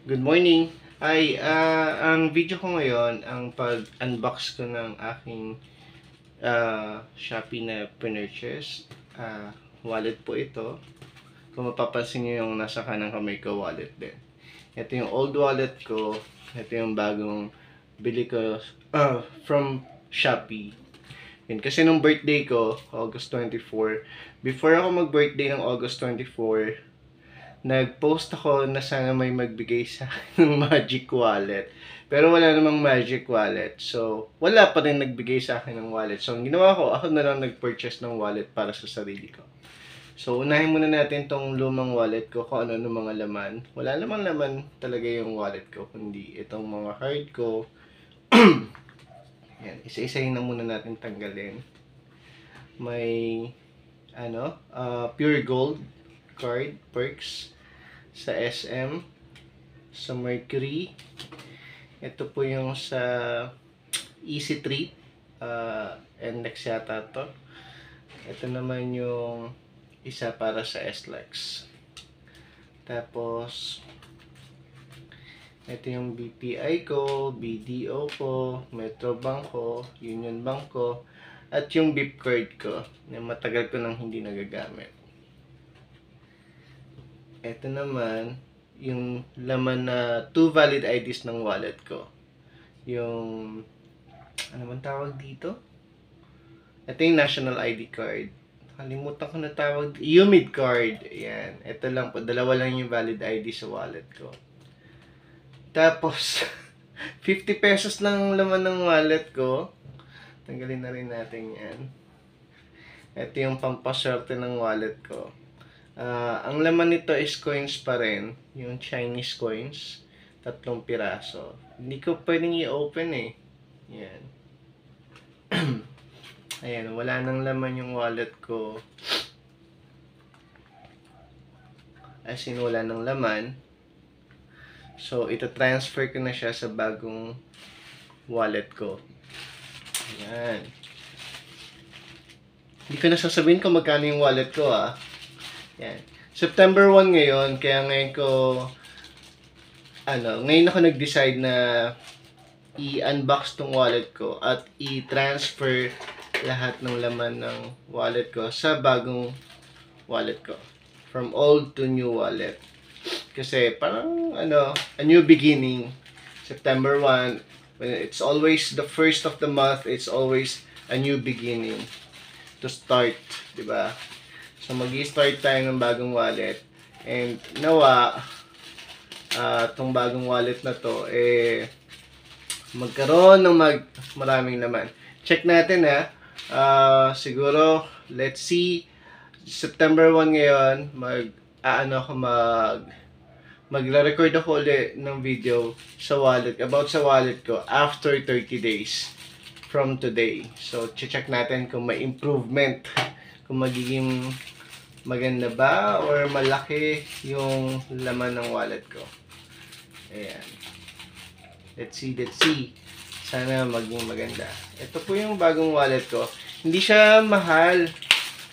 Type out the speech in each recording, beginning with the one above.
Good morning. Ang video ko ngayon, ang pag-unbox ko ng aking Shopee na purchase. Wallet po ito. Kung mapapansin nyo yung nasa kanang kamay ko, wallet din. Ito yung old wallet ko. Ito yung bagong bili ko from Shopee. Yun, kasi nung birthday ko, August 24, before ako mag-birthday ng August 24, nag-post ako na sana may magbigay sa akin ng magic wallet. Pero wala namang magic wallet. So, wala pa rin nagbigay sa akin ng wallet. So, ang ginawa ko, ako na lang nag-purchase ng wallet para sa sarili ko. So, unahin muna natin tong lumang wallet ko kung ano ng mga laman. Wala namang laman talaga yung wallet ko, kundi itong mga card ko. Yan, isa-isahin na muna natin tanggalin. May, pure gold card, perks sa SM, sa Mercury. Ito po yung sa Easy Treat, Index yata to. Ito naman yung isa para sa SLEX. Tapos, ito yung BPI ko, BDO ko, Metro Bank ko, Union Bank ko, at yung BIP card ko na matagal ko nang hindi nagagamit. Ito naman, yung laman na 2 valid IDs ng wallet ko. Yung, ano man tawag dito? Ito yung national ID card. Kalimutan ko na tawag. UMID card. Ayan. Ito lang po. Dalawa lang yung valid ID sa wallet ko. Tapos, 50 pesos lang laman ng wallet ko. Tanggalin na rin natin yan. Ito yung pampaswerte ng wallet ko. Ang laman nito is coins pa rin. Yung Chinese coins. 3 piraso. Hindi ko pwedeng i-open eh. Yan. Ayan, wala nang laman yung wallet ko. As in, wala nang laman. So, ito transfer ko na siya sa bagong wallet ko. Ayan. Hindi ko na sasabihin kung magkano yung wallet ko Yan. September 1 ngayon, kaya ngayon ako nag-decide na i-unbox tong wallet ko at i-transfer lahat ng laman ng wallet ko sa bagong wallet ko. From old to new wallet. Kasi parang a new beginning. September 1, it's always the first of the month, it's always a new beginning to start, 'di ba? So magi-start tayo ng bagong wallet. And nawa tong bagong wallet na to magkaroon ng maraming laman. Check natin siguro let's see, September 1 ngayon, magre-record ako ulit ng video sa wallet, about sa wallet ko after 30 days from today. So check natin kung may improvement, kung magiging maganda ba or malaki yung laman ng wallet ko. Ayan. Let's see. Sana maging maganda. Ito po yung bagong wallet ko. Hindi siya mahal.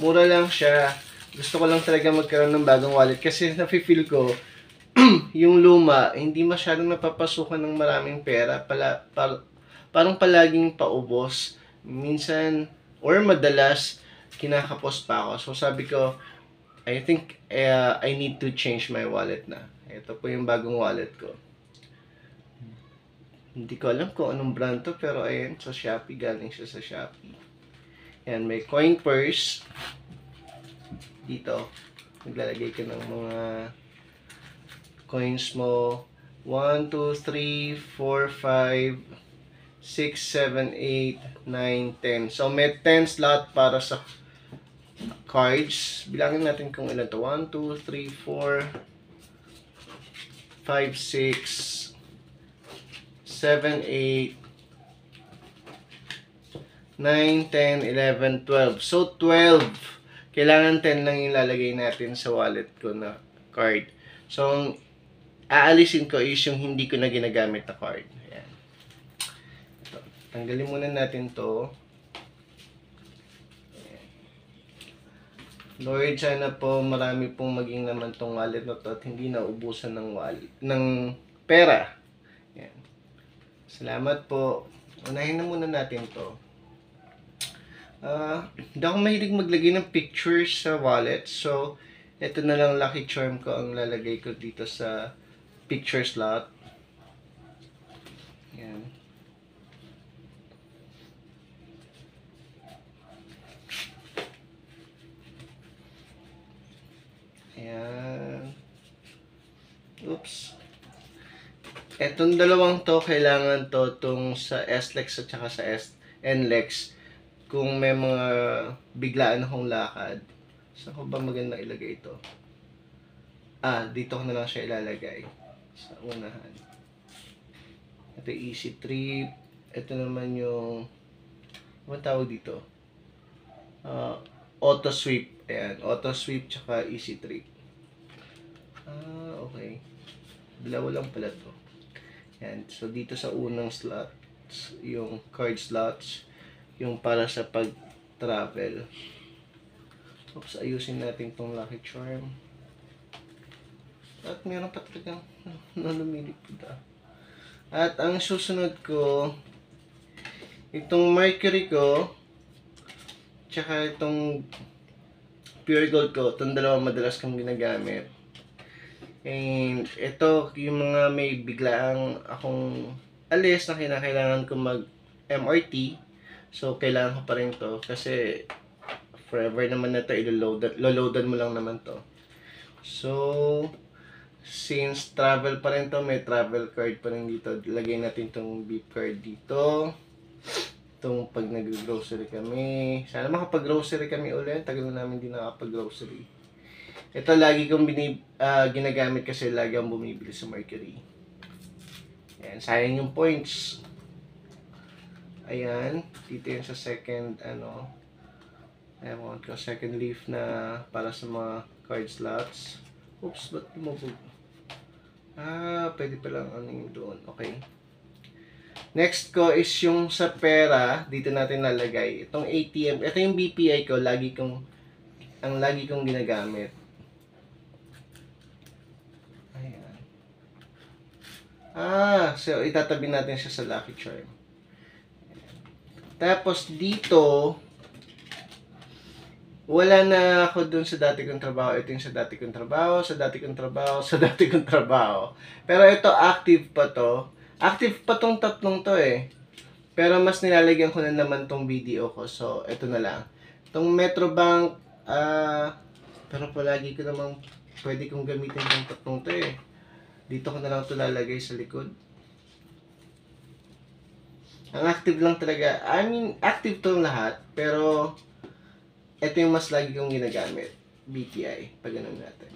Mura lang siya. Gusto ko lang talaga magkaroon ng bagong wallet kasi nafe-feel ko yung luma, hindi masyadong napapasukan ng maraming pera. Parang palaging paubos. Minsan, or madalas, kinakapos pa ako. So sabi ko, I think I need to change my wallet na. Ito po yung bagong wallet ko. Hindi ko alam kung anong brand to, pero ayan, sa Shopee, galing siya sa Shopee. Ayan, may coin purse. Dito, naglalagay ka ng mga coins mo. 1, 2, 3, 4, 5, 6, 7, 8, 9, 10. So, may 10 slot para sa cards. Bilangin natin kung ilan to. 1, 2, 3, 4, 5, 6, 7, 8, 9, 10, 11, 12. So, 12. Kailangan 10 lang yung lalagay natin sa wallet ko na card. So, ang aalisin ko is yung hindi ko na ginagamit na card. Ayan. Ito. Tanggalin muna natin to. Lord, sana po marami pong maging naman tong wallet na to at hindi naubusan ng pera. Yan. Salamat po. Unahin na muna natin to. Hindi ako mahilig maglagay ng pictures sa wallet. So, ito na lang lucky charm ko ang lalagay ko dito sa picture slot. Yan. Ayan. Oops. Etong dalawang to, kailangan to itong sa SLEX at saka sa NLEX. Kung may mga biglaan akong lakad. Saan ko ba maganda ilagay ito? Dito ko na lang siya ilalagay. Sa unahan. Ito easy trip. Ito naman yung ano tawag dito? Auto sweep. Ayan. Auto sweep tsaka easy trip. Okay. Dalawa lang pala to. Ayan. So, dito sa unang slots, yung card slots, yung para sa pag-travel. Oops, ayusin natin tong lucky charm. At meron pa talagang lumilipid. At ang susunod ko, itong mercury ko, tsaka itong pure gold ko, itong dalawang madalas kong ginagamit. And ito, yung mga may biglaang akong alis na kinakailangan ko mag-MRT. So, kailangan ko pa rin to kasi forever naman na ito, iloloadan mo lang naman to. So, since travel pa rin to, may travel card pa rin dito. Lagay natin itong beep card dito. Itong pag nag-grocery kami. Sana makapag-grocery kami ulit. Tagal na namin din nakapag-grocery. Ito lagi kong ginagamit kasi lagi akong bumibili sa Mercury. Ayan, sayang yung points. Ayan, dito yun sa second, ewan ko, second leaf na para sa mga card slots. Oops, ba't lumabog? Pwede palang yung doon. Okay. Next ko is yung sa pera, dito natin lalagay. Itong ATM, ito yung BPI ko, lagi kong ginagamit. Ayan. So itatabi natin siya sa lucky charm. Ayan. Tapos dito, wala na ako dun sa dati kong trabaho. Ito yung sa dati kong trabaho, sa dati kong trabaho, sa dati kong trabaho. Pero ito, active pa to. Active pa tong tatlong to eh. Pero mas nilalagyan ko na naman tong video ko. So, ito na lang. Itong Metrobank, pero palagi ko namang pwede kong gamitin tong tatlong to eh. Dito ko na lang ito lalagay sa likod. Ang active lang talaga. I mean, active tong lahat. Pero, ito yung mas lagi kong ginagamit. BPI. Pag ganun natin.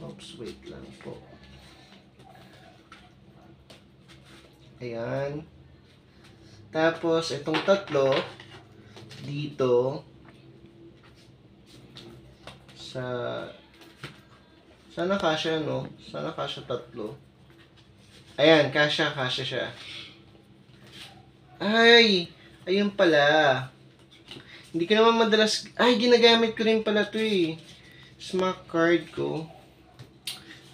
Oops, wait lang po. Ayan. Tapos, itong tatlo, dito, sana kasya, no? Sana kasya tatlo. Ayan, kasya siya. Ayun pala. Hindi ko naman madalas, ginagamit ko rin pala to eh. Smart card ko.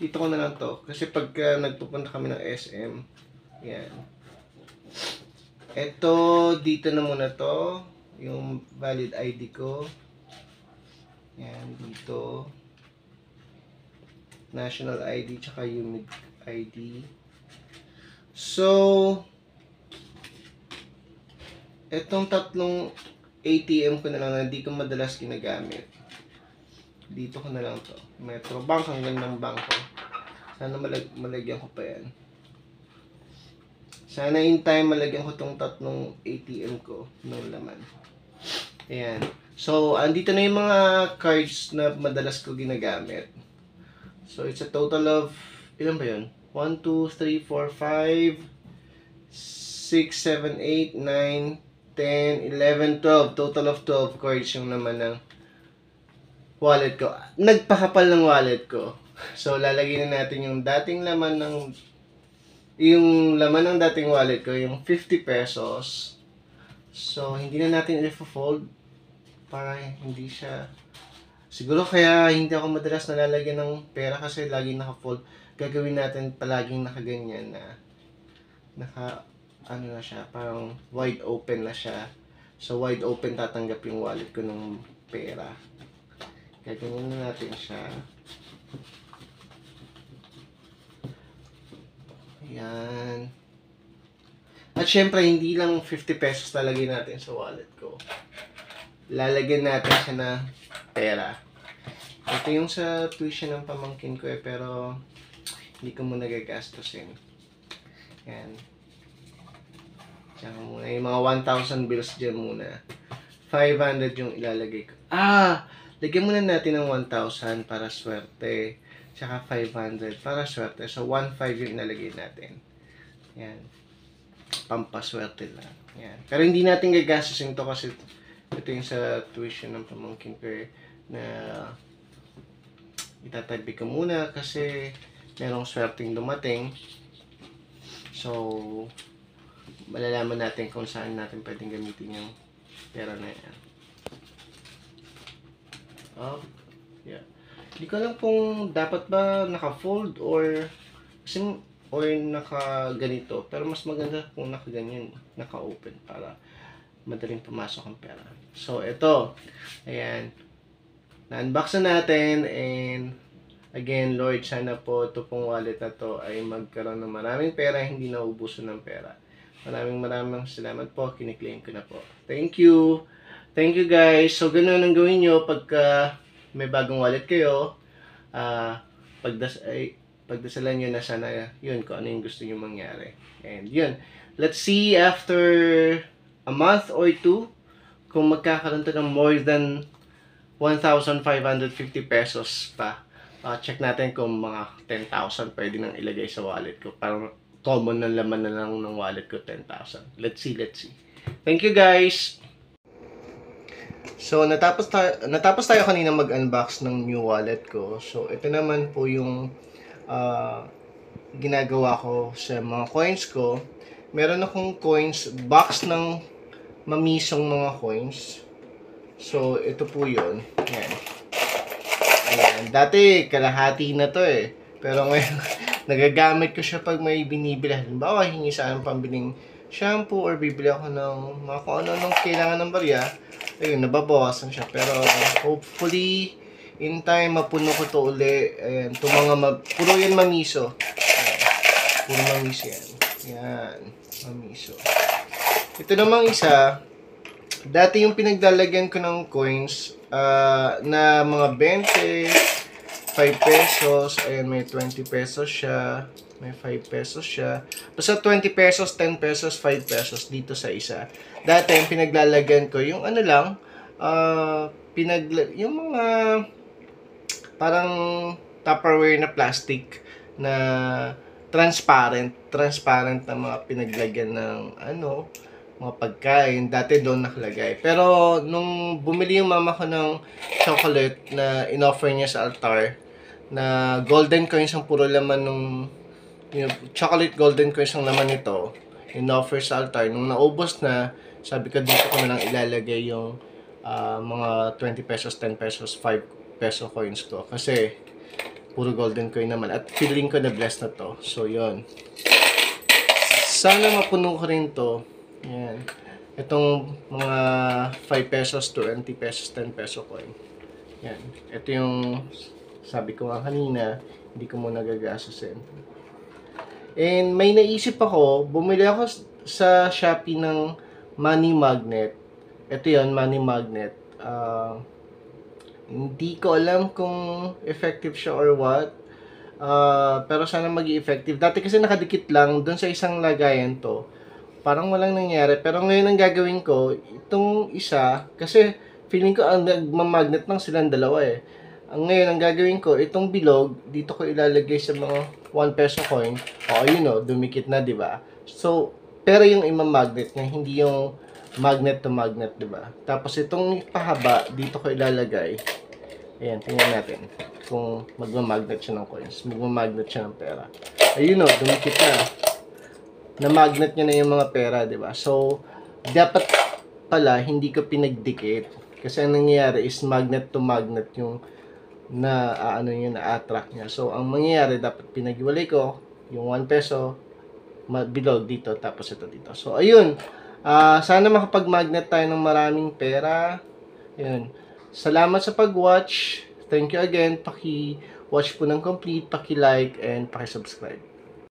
Dito ko na lang to. Kasi pagka nagpupunta kami ng SM, yan. Ito, dito na muna to. Yung valid ID ko. Yan, dito. National ID, tsaka unique ID. So, etong tatlong ATM ko na lang na hindi ko madalas ginagamit. Dito ko na lang to. Metrobank hanggang ng bangko. Sana malagyan ko pa yan. Sana in time malagyan ko tong tatlong ATM ko ng laman. Ayan. So, andito na yung mga cards na madalas ko ginagamit. So, it's a total of, ilan ba yun? 1, 2, 3, 4, 5, 6, 7, 8, 9, 10, 11, 12. Total of 12 cards yung naman ng wallet ko. Nagpakapal ng wallet ko. So, lalagyan na natin yung dating laman ng dating wallet ko, yung 50 pesos. So, hindi na natin i-fold para hindi siya... Siguro kaya hindi ako madalas nalalagyan ng pera kasi lagi naka-fold. gagawin natin palaging nakaganyan na ano na siya, parang wide open na siya. So, wide open tatanggap yung wallet ko ng pera. Gaganyan na natin siya. Ayan. At syempre, hindi lang 50 pesos talagay natin sa wallet ko. Lalagyan natin siya na pera. Ito yung sa tuition ng pamangkin ko pero hindi ko muna gagastusin. Yan. Diyan muna. Yung mga 1,000 bills dyan muna. 500 yung ilalagay ko. Lagyan muna natin ng 1,000 para swerte. Tsaka 500 para swerte. So, 1,500 yung inalagay natin. Yan. Pampaswerte lang. Yan. Pero hindi natin gagastusin to kasi ito yung sa tuition ng pamangkin ko na itatabi ko muna kasi merong swerteng dumating. So, malalaman natin kung saan natin pwedeng gamitin yung pera na yan. Yeah. Hindi ko alam kung dapat ba naka-fold or naka-ganito. Pero mas maganda kung naka-ganyan, naka-open para madaling pumasok ang pera. So, ito. Ayan. Na-unbox na natin and again, Lord, sana po ito pong wallet na to ay magkaroon ng maraming pera, hindi naubuso ng pera. Maraming salamat po. Kiniklaim ko na po. Thank you. Thank you guys. So, ganun ang gawin nyo pagka may bagong wallet kayo. Pagdasalan nyo na sana yun kung ano yung gusto nyo mangyari. And yun. Let's see after a month or two kung magkakaroon to ng more than 1,550 pesos pa. Check natin kung mga 10,000 pwede nang ilagay sa wallet ko. Parang common na laman na lang ng wallet ko, 10,000. Let's see. Thank you guys! So, natapos tayo kanina mag-unbox ng new wallet ko. So, ito naman po yung ginagawa ko sa mga coins ko. Meron akong coins, box ng mamisong mga coins. So, ito po yun. Yan. Ayan. Dati, kalahati na to eh. Pero ngayon, nagagamit ko siya pag may binibili. Halimbawa, hingi sa anong pambiling shampoo or bibili ako ng mga kung ano kailangan ng barya. Ayun, nababawasan siya. Pero, hopefully, in time, mapuno ko to uli. Ayan, ito puro yan mamiso. Ayan, puro mamiso yan. Yan, mamiso. Ito namang isa, dati yung pinaglalagyan ko ng coins, na mga 20, 5 pesos, ayan, may 20 pesos siya, may 5 pesos siya. Basta 20 pesos, 10 pesos, 5 pesos dito sa isa. Dati yung pinaglalagyan ko, yung ano lang, yung mga parang Tupperware na plastic na transparent na mga pinaglagyan ng mga pagkain. Dati doon nakalagay. Pero nung bumili yung mama ko ng chocolate na in-offer niya sa altar, na golden coins ang puro laman nung chocolate golden coins ang laman nito, in-offer sa altar. Nung naubos na, sabi ko dito ko na lang ilalagay yung mga 20 pesos, 10 pesos, 5 peso coins ko. Kasi puro golden coin naman. At feeling ko na blessed na to. So, yon. Sana mapuno ko rin to. Yan. Itong mga 5 pesos, 20 pesos, 10 peso coin. Yan. Ito yung sabi ko nga kanina, hindi ko muna gagastusin. And may naisip ako, bumili ako sa Shopee ng money magnet. Ito yon, money magnet. Hindi ko alam kung effective siya or what. Pero sana maging effective. Dati kasi nakadikit lang dun sa isang lagayan to. Parang walang nangyari. Pero ngayon ang gagawin ko, itong isa, kasi feeling ko ang nagmamagnet lang silang dalawa eh. Ngayon ang gagawin ko, itong bilog, dito ko ilalagay sa mga 1 peso coin. O, dumikit na, di ba? So, pero yung imamagnet niya, hindi yung magnet to magnet, di ba? Tapos itong pahaba, dito ko ilalagay. Ayan, tingnan natin kung magmamagnet siya ng coins, magmamagnet siya ng pera. Ayun dumikit na. Na-magnet niya na yung mga pera, di ba? So, dapat pala hindi ko pinagdikit. Kasi ang nangyayari is magnet to magnet yung na ano yun, na-attract niya. So, ang mangyayari, dapat pinaghiwalay ko yung 1 peso bilog dito, tapos ito dito. So, ayun. Sana makapag-magnet tayo ng maraming pera. Ayun. Salamat sa pag-watch. Thank you again. Paki-watch po ng complete, paki-like, and paki-subscribe.